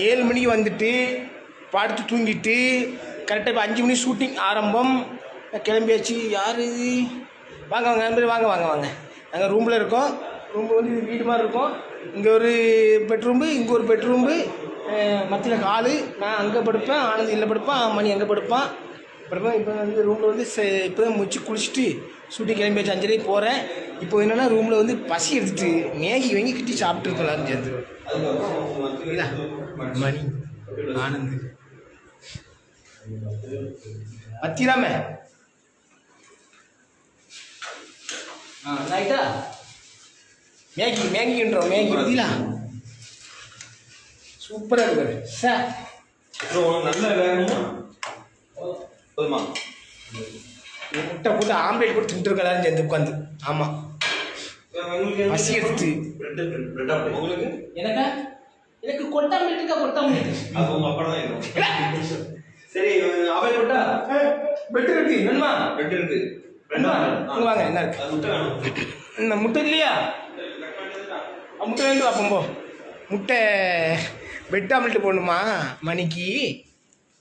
7 மணிக்கு வந்துட்டு படுத்து தூங்கிட்டு கரெக்டாக இப்போ 5 மணி ஷூட்டிங் ஆரம்பம். கிளம்பியாச்சு. யார் இது? வாங்க வாங்க நண்பர், வாங்க வாங்க வாங்க. நாங்கள் ரூமில் இருக்கோம். ரூம் வந்து இது வீடு மாதிரி இருக்கும். இங்கே ஒரு பெட்ரூம்பு, இங்கே ஒரு பெட்ரூம்பு, மத்தியில் ஹாலு. நான் அங்கே படுப்பேன், ஆனந்த் இல்லை படுப்பான், மணி அங்கே படுப்பான். அப்புறமா இப்போ வந்து ரூமில் வந்து இப்போ தான் முடிச்சு குளிச்சுட்டு ஷூட்டிங் கிளம்பியாச்சு. 5:30 போகிறேன். இப்போ என்னென்னா ரூமில் வந்து பசி எடுத்துட்டு மேகி வாங்கி கிட்டி சாப்பிட்டுருக்கலாம் சேர்ந்து. மணி ஆனந்த் பத்திராம ரைட்டா மேகின்றோம். மேகி பத்திலா சூப்பராக இருக்காரு சார். நல்ல வேகமா போதுமா? முட்டை போட்டு ஆம்லேட் போட்டு தின்ட்டு இருக்கலாம்னு சேர்ந்து உட்காந்து. ஆமாம் பசி எடுத்து உங்களுக்கு எனக்கு கொட்டாமலேட் இருக்கா? கொட்டாமலேட் அது உங்க அப்பா தான் இருக்கும். சரி அவை போட்டா பெட்டு இருக்கு. வேணுமா? பெட் இருக்கு. வாங்க. என்ன இருக்கு? முட்டை வேணும். இந்த முட்டை இல்லையா? முட்டை வேண்டு பார்ப்போம். போ முட்டை பெட் ஆம்லேட் போடணுமா மணிக்கு?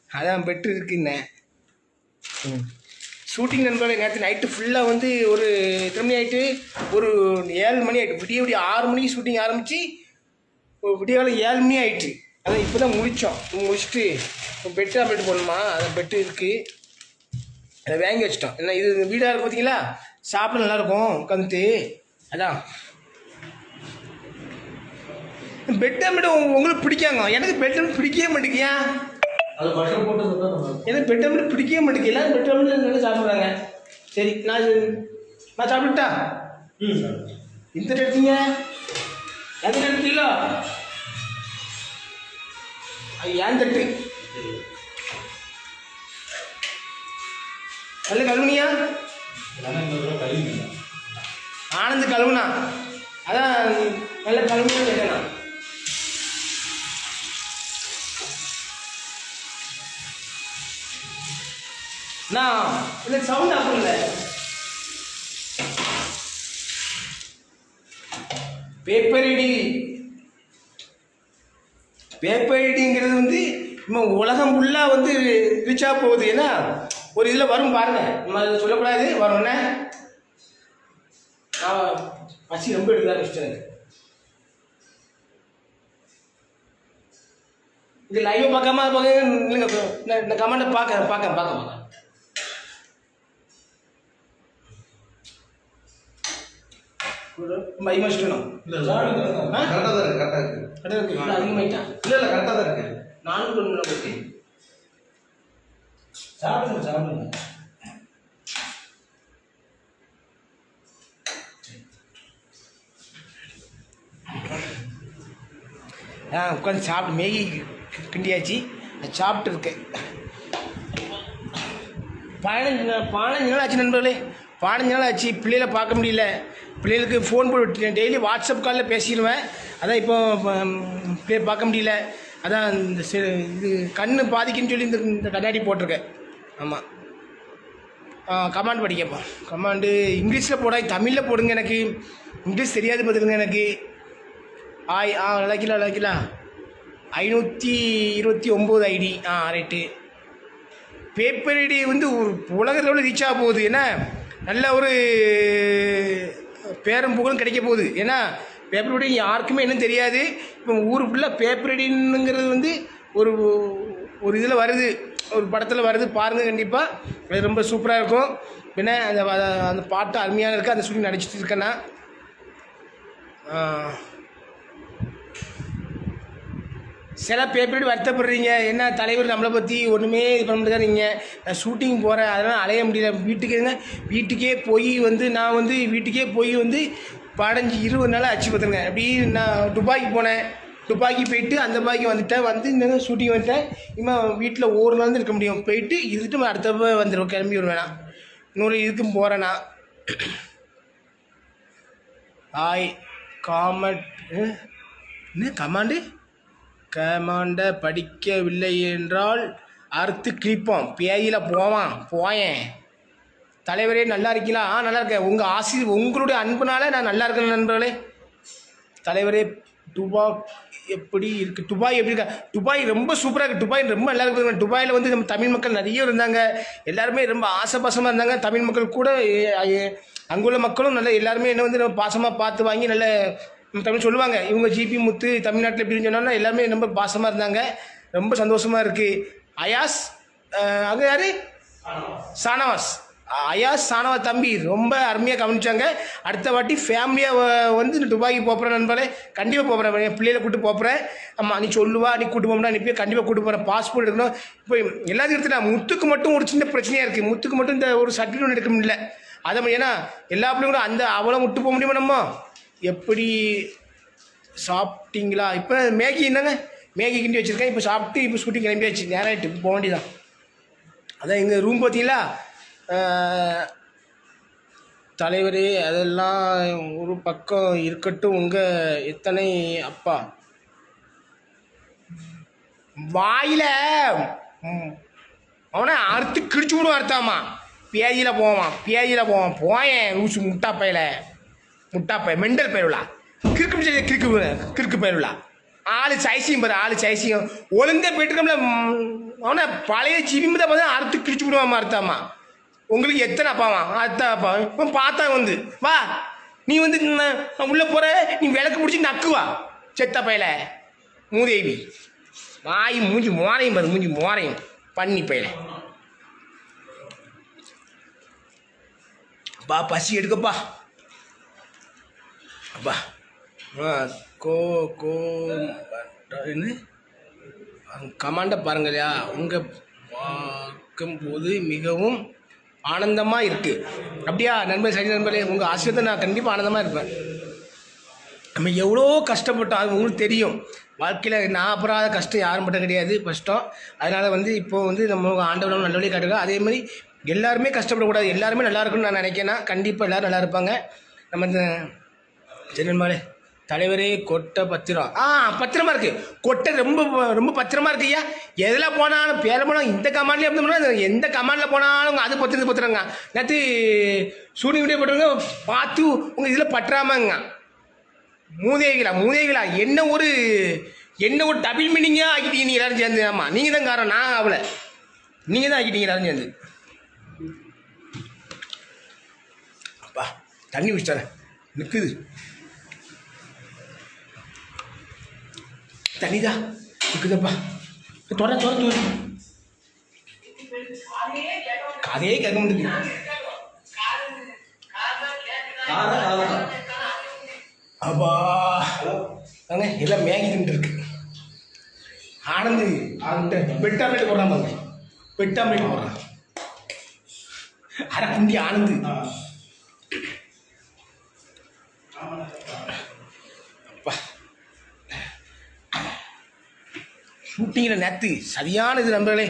அதான் பெட்டு இருக்குண்ணே. ஷூட்டிங் நண்பர்களே, நேற்று நைட்டு ஃபுல்லாக வந்து ஒரு எத்தனை மணி ஆகிட்டு? ஒரு 7 மணி ஆகிட்டு. விடிய 6 மணிக்கு ஷூட்டிங் ஆரம்பித்து விடியாவில் 7 மணி ஆகிட்டு. அதான் இப்போ தான் முடித்தோம். முடிச்சுட்டு பெட் ஆம்லேட் போடணுமா? அதான் பெட்டு இருக்குது, அதை வாங்கி வச்சிட்டோம். என்ன இது வீடாக இருக்குது பார்த்தீங்களா? சாப்பிட நல்லாயிருக்கும் உட்காந்துட்டு. அதான் பெட் ஆம்லேட் உங்களுக்கு பிடிக்காங்க. எனக்கு பெட் ஆம்லேட் பிடிக்கவே மாட்டேங்கியா? அது பட்டர் போட்டு எனக்கு பெட் ஆம்லேட் பிடிக்கவே மாட்டேங்குது. எல்லாரும் பெட் ஆம்லேட் நல்லா சாப்பிட்றாங்க. சரி நான் சாப்பிட்டுட்டா? இந்த எடுத்தீங்க எந்த எடுத்தீங்களோ? அது ஏன் தட்டு நல்ல கழுவுனியா? ஆனந்த் கழுவுனா. அதான் நல்ல கழுவுனா கேட்டேன். நான் இல்லை சவுண்ட் அப்படி இல்லை. பேப்பர் ஐடிங்கிறது வந்து நம்ம உலகம் ஃபுல்லாக வந்து ரீச்சாக போகுது. ஏன்னா ஒரு இதில் வரும் பாருங்க, நம்ம அதை சொல்லக்கூடாது. வரும்ண்ணே பசி ரொம்ப எடுத்துதான் இஷ்டம். இது லைவை பார்க்காம இல்லைங்க, இந்த கமெண்ட்டை பார்க்க அதிகமாகிட்டோம். கரெக்டாக தான் இருக்கு. கரெக்டாக இருக்கு. அதிகமாயிட்டா? இல்லை கரெக்டாக தான் இருக்கு. நானும் கொண்டு சாப்பிடுங்க. உட்காந்து சாப்பிட்டு மேகி கிண்டியாச்சு. சாப்பிட்டு இருக்கேன். 15 நாள் ஆச்சு நண்பர்களே. 15 நாள் ஆச்சு. பிள்ளைகளை பார்க்க முடியல. பிள்ளைகளுக்கு ஃபோன் போட்டு விட்டுட்டேன். டெய்லி வாட்ஸ்அப் காலில் பேசிடுவேன். அதான் இப்போ பிள்ளைய பார்க்க முடியல. அதான் இந்த இது கண்ணு பாதிக்குன்னு சொல்லி இந்த கண்ணாடி போட்டிருக்கேன். ஆமாம். கமாண்ட் படிக்கப்பா. கமாண்டு இங்கிலீஷில் போட, தமிழில் போடுங்க. எனக்கு இங்கிலீஷ் தெரியாது பார்த்துக்குங்க எனக்கு. நல்லா 529 ஐடி. ரைட்டு. பேப்பர் ஐடி வந்து உலகத்தோடு ரீச் ஆக போகுது. ஏன்னா நல்ல ஒரு பேரும் புகழும் கிடைக்க போகுது. ஏன்னா பேப்பர் ஐடி யாருக்குமே என்ன தெரியாது. இப்போ ஊர் ஃபுல்லாக பேப்பர் ஐடிங்கிறது வந்து ஒரு இதில் வருது, ஒரு படத்தில் வருது. பாருங்கள் கண்டிப்பாக. அது ரொம்ப சூப்பராக இருக்கும். ஏன்னா அந்த பாட்டு அருமையாக இருக்குது. அந்த சொல்லி நடிச்சிட்டு இருக்கேன்னா சில பேப்பர் வருத்தப்படுறீங்க. என்ன தலைவர் நம்மளை பற்றி ஒன்றுமே இது பண்ண முடியாதுங்க. நான் ஷூட்டிங் போகிறேன், அதனால் அலைய முடியல. வீட்டுக்கே போய் வந்து நான் வந்து வீட்டுக்கே போய் வந்து 15-20 நாள் ஆச்சு பார்த்துருங்க. அப்படி நான் துபாய்க்கு போனேன். துபாய்க்கு போயிட்டு அந்த பாய்க்கு வந்துட்டேன். இந்த ஷூட்டிங் வந்துட்டேன். இனிமேல் வீட்டில் ஒரு நாள் தான் இருக்க முடியும். போயிட்டு இருந்துட்டு அடுத்த வந்துடுவோம். கிளம்பி வருவேண்ணா. இன்னொரு இதுக்கும் போகிறேண்ணா. கமாண்டை படிக்கவில்லை என்றால் அறுத்து கிழிப்போம். பேயில போயேன். தலைவரே நல்லா இருக்கீங்களா? நல்லா இருக்கேன். உங்களுடைய அன்புனால நான் நல்லா இருக்கேன் நண்பர்களே. தலைவரே எப்படி இருக்குது, துபாய் எப்படி இருக்கா? துபாய் ரொம்ப சூப்பராக இருக்குது. துபாய் ரொம்ப நல்லா இருக்குது. துபாயில் வந்து நம்ம தமிழ் மக்கள் நிறைய இருந்தாங்க. எல்லாருமே ரொம்ப ஆசைபாசமாக இருந்தாங்க. தமிழ் மக்கள் கூட அங்குள்ள மக்களும் நல்ல எல்லாருமே என்ன வந்து நம்ம பாசமாக பார்த்து வாங்கி நல்ல தமிழ் சொல்லுவாங்க. இவங்க ஜிபி முத்து தமிழ்நாட்டில் எப்படின்னு சொன்னாலும் எல்லாமே ரொம்ப பாசமாக இருந்தாங்க. ரொம்ப சந்தோஷமாக இருக்குது. அயாஸ் அங்கே யார், சானவாஸ், அயாஸ் சானவாஸ் தம்பி ரொம்ப அருமையாக கவனிச்சாங்க. அடுத்த வாட்டி ஃபேமிலியாக வந்து துபாய்க்கு போகிறேன் நண்பர்களே, கண்டிப்பாக போகிறேன். என் பிள்ளைகளை கூப்பிட்டு போகிறேன். ஆமாம், நீ சொல்லுவா, நீ கூட்டு போகணும்னா நீ கண்டிப்பாக கூட்டு போகிறேன். பாஸ்போர்ட் எடுக்கணும். இப்போ எல்லாத்தையும் எடுத்துட்டா முத்துக்கு மட்டும் ஒரு சின்ன பிரச்சனையாக இருக்குது. முத்துக்கு மட்டும் இந்த ஒரு சர்டிஃபிகேட் எடுக்க முடியல. அதை ஏன்னா எல்லா பிள்ளையும் கூட அந்த அவளை விட்டு போக முடியுமா நம்ம? எப்படி சாப்பிட்டீங்களா? இப்போ மேகி என்னங்க, மேகி கிண்டி வச்சுருக்கேன். இப்போ சாப்பிட்டு இப்போ ஷூட்டிங் கிளம்பியாச்சு. நேரம் ஆகிட்டு போக வேண்டியதான். அதான் எங்கள் ரூம் பார்த்தீங்களா தலைவரே, அதெல்லாம் ஒரு பக்கம் இருக்கட்டும். உங்கள் எத்தனை அப்பா வாயில் அவனை அறுத்து கிழிச்சு விடும். அறுத்தாமா பேஜில் போவான் போயேன் லூசு முட்டாப்பைய மெண்டல் பயிலுலா கிறுக்கு பயிலுலா ஆளு சைசியும் பாரு, ஆளு சைசியும் ஒழுங்காக போயிட்டுருக்கோம்ல. அவனை பழைய ஜிபி தான் பார்த்தா அறுத்து கிழிச்சு விடுவாமா. அறுத்தாமா உங்களுக்கு எத்தனை அப்பாவா? அத்தா இப்போ பார்த்தா வந்து வா, நீ வந்து உள்ளே போகிற, நீ விளக்கு பிடிச்சி நக்குவா செத்த பையில மூதேவி. வாய் மூஞ்சி மோரையும் பாரு, மூஞ்சி மோரையும் பண்ணி பையில. அப்பா பசி எடுக்கப்பா. அப்பா கோ கோ என்ன கமாண்டை பாருங்களையா, உங்கள் பார்க்கும்போது மிகவும் ஆனந்தமாக இருக்குது. அப்படியா நண்பர்? சரி நண்பர்களே, உங்கள் ஆசீர்வாதம் நான் கண்டிப்பாக ஆனந்தமாக இருப்பேன். நம்ம எவ்வளோ கஷ்டப்பட்டோம் அது உங்களுக்கு தெரியும். வாழ்க்கையில் நான் அப்புறம் கஷ்டம் யாரும் மட்டும் கிடையாது, கஷ்டம். அதனால் வந்து இப்போது வந்து நம்ம ஆண்டவனும் நல்ல வழி காட்டுங்க. அதே மாதிரி எல்லாருமே கஷ்டப்படக்கூடாது, எல்லாருமே நல்லா இருக்குன்னு நான் நினைக்கிறேன்னா கண்டிப்பாக எல்லோரும் நல்லா இருப்பாங்க. நம்ம இந்த சரி நண்பர்களே, தலைவரே கொட்டை பத்திரம் பத்திரமா இருக்குது. கொட்டை ரொம்ப ரொம்ப பத்திரமா இருக்கு ஐயா. எதில் போனாலும் பேர போனாலும் இந்த கமாண்ட்லேயே எப்படி போனால் எந்த கமாண்டில் போனாலும் அது பத்திரங்க. நேற்று சூரிய வீடியோ போட்டுருங்க பார்த்து உங்கள் இதில் பற்றாமங்க. மூதேவிகளா என்ன ஒரு டபுள் மீனிங்காக ஆக்கிட்டீங்க நீங்கள் எல்லாரும் சேர்ந்து. ஆமாம், நீங்கள் தான் காரணம், நான் அவளை நீங்கள் தான் ஆக்கிட்டீங்க எல்லாரும் சேர்ந்து. அப்பா தண்ணி குடிச்சிட்டாரேன் நிற்குது. தண்ணிதா இருக்குதப்பா. தொட கதையே கேட்க முடியுது. அப்பா வாங்க, எல்லாம் மேகி தின்ட்டு இருக்கு. ஆனந்து பெட்டாமேட்டு போடுறான் பாருங்க, பெட்டாமேட்டு போடுறான். அரை குண்டி ஆனந்து. அப்பா ஷூட்டிங்கில் நேற்று சரியான இது நண்பர்களே,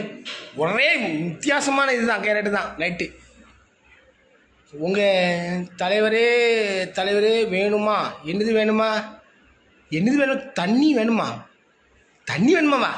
ஒரே வித்தியாசமான இது தான், கேரட்டு தான் நைட்டு. உங்கள் தலைவரே வேணுமா? என்னது வேணும்? தண்ணி வேணுமாவா?